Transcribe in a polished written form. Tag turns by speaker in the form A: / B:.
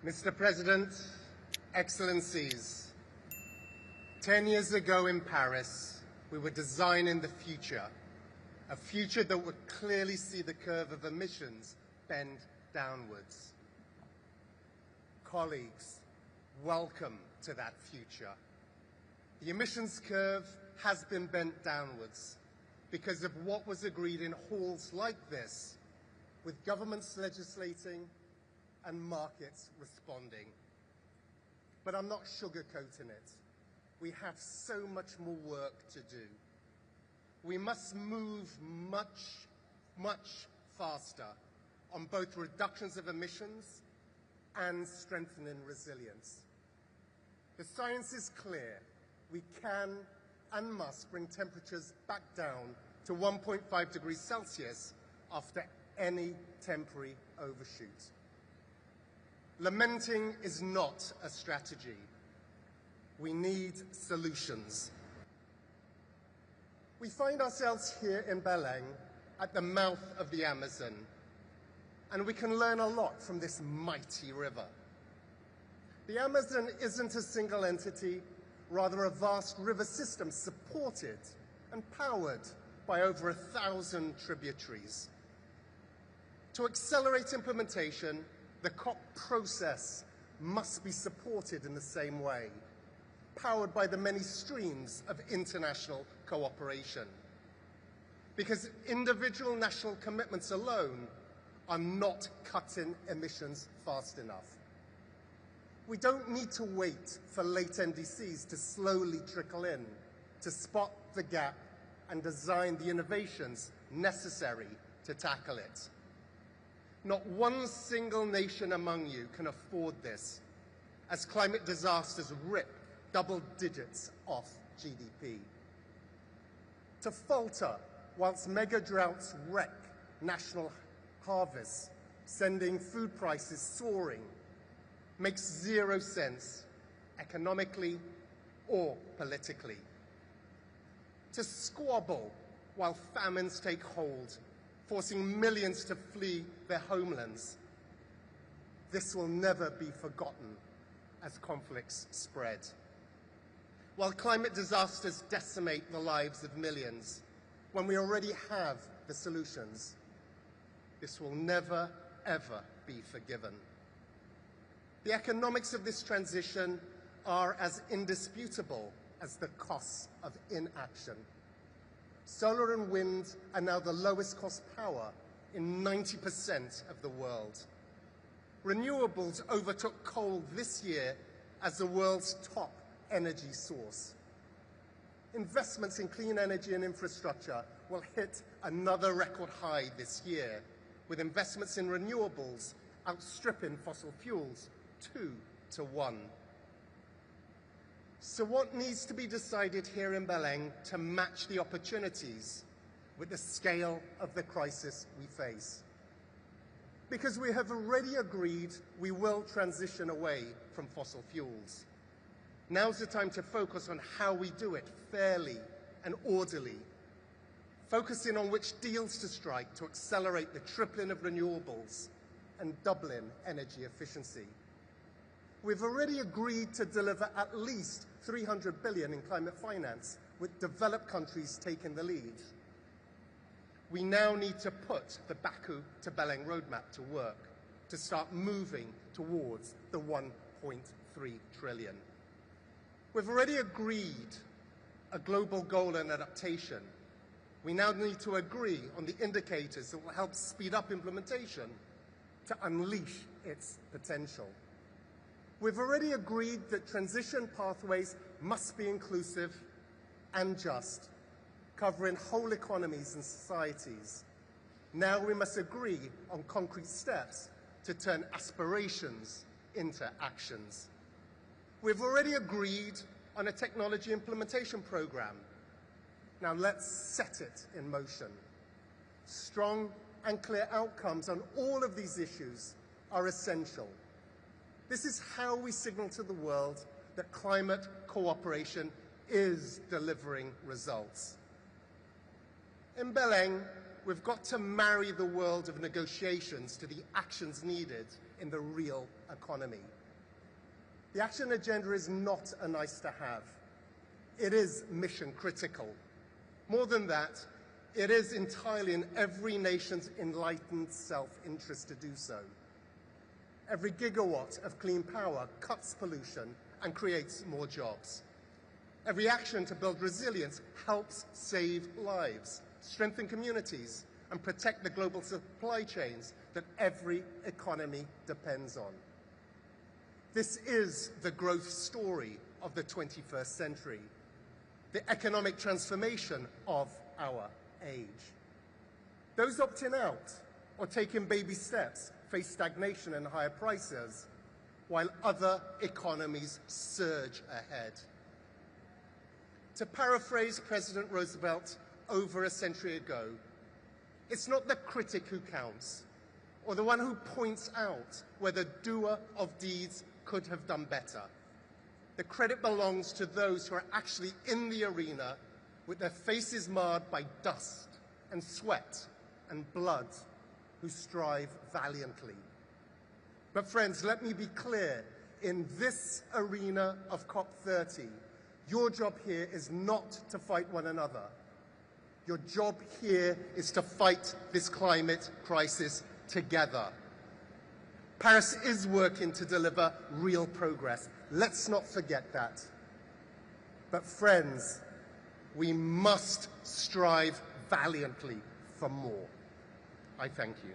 A: Mr. President, Excellencies, 10 years ago in Paris, we were designing the future, a future that would clearly see the curve of emissions bend downwards. Colleagues, welcome to that future. The emissions curve has been bent downwards because of what was agreed in halls like this, with governments legislating and markets responding. But I'm not sugarcoating it. We have so much more work to do. We must move much faster on both reductions of emissions and strengthening resilience. The science is clear. We can and must bring temperatures back down to 1.5 degrees Celsius after any temporary overshoot. Lamenting is not a strategy. We need solutions. We find ourselves here in Belém at the mouth of the Amazon, and we can learn a lot from this mighty river. The Amazon isn't a single entity, rather a vast river system supported and powered by over 1,000 tributaries. To accelerate implementation, the COP process must be supported in the same way, powered by the many streams of international cooperation. Because individual national commitments alone are not cutting emissions fast enough. We don't need to wait for late NDCs to slowly trickle in to spot the gap and design the innovations necessary to tackle it. Not one single nation among you can afford this, as climate disasters rip double digits off GDP. To falter whilst mega droughts wreck national harvests, sending food prices soaring, makes zero sense economically or politically. To squabble while famines take hold, forcing millions to flee their homelands. This will never be forgotten as conflicts spread. While climate disasters decimate the lives of millions, when we already have the solutions, this will never, ever be forgiven. The economics of this transition are as indisputable as the costs of inaction. Solar and wind are now the lowest cost power in 90% of the world. Renewables overtook coal this year as the world's top energy source. Investments in clean energy and infrastructure will hit another record high this year, with investments in renewables outstripping fossil fuels 2 to 1. So what needs to be decided here in Belém to match the opportunities with the scale of the crisis we face? Because we have already agreed we will transition away from fossil fuels. Now's the time to focus on how we do it fairly and orderly, focusing on which deals to strike to accelerate the tripling of renewables and doubling energy efficiency. We've already agreed to deliver at least $300 billion in climate finance, with developed countries taking the lead. We now need to put the Baku to Belém roadmap to work to start moving towards the 1.3 trillion. We've already agreed a global goal in adaptation. We now need to agree on the indicators that will help speed up implementation to unleash its potential. We've already agreed that transition pathways must be inclusive and just, covering whole economies and societies. Now we must agree on concrete steps to turn aspirations into actions. We've already agreed on a technology implementation program. Now let's set it in motion. Strong and clear outcomes on all of these issues are essential. This is how we signal to the world that climate cooperation is delivering results. In Belém, we've got to marry the world of negotiations to the actions needed in the real economy. The action agenda is not a nice to have. It is mission critical. More than that, it is entirely in every nation's enlightened self-interest to do so. Every gigawatt of clean power cuts pollution and creates more jobs. Every action to build resilience helps save lives, strengthen communities, and protect the global supply chains that every economy depends on. This is the growth story of the 21st century, the economic transformation of our age. Those opting out or taking baby steps face stagnation and higher prices, while other economies surge ahead. To paraphrase President Roosevelt over a century ago, it's not the critic who counts, or the one who points out where the doer of deeds could have done better. The credit belongs to those who are actually in the arena with their faces marred by dust and sweat and blood, who strive valiantly. But friends, let me be clear, in this arena of COP30, your job here is not to fight one another. Your job here is to fight this climate crisis together. Paris is working to deliver real progress. Let's not forget that. But friends, we must strive valiantly for more. I thank you.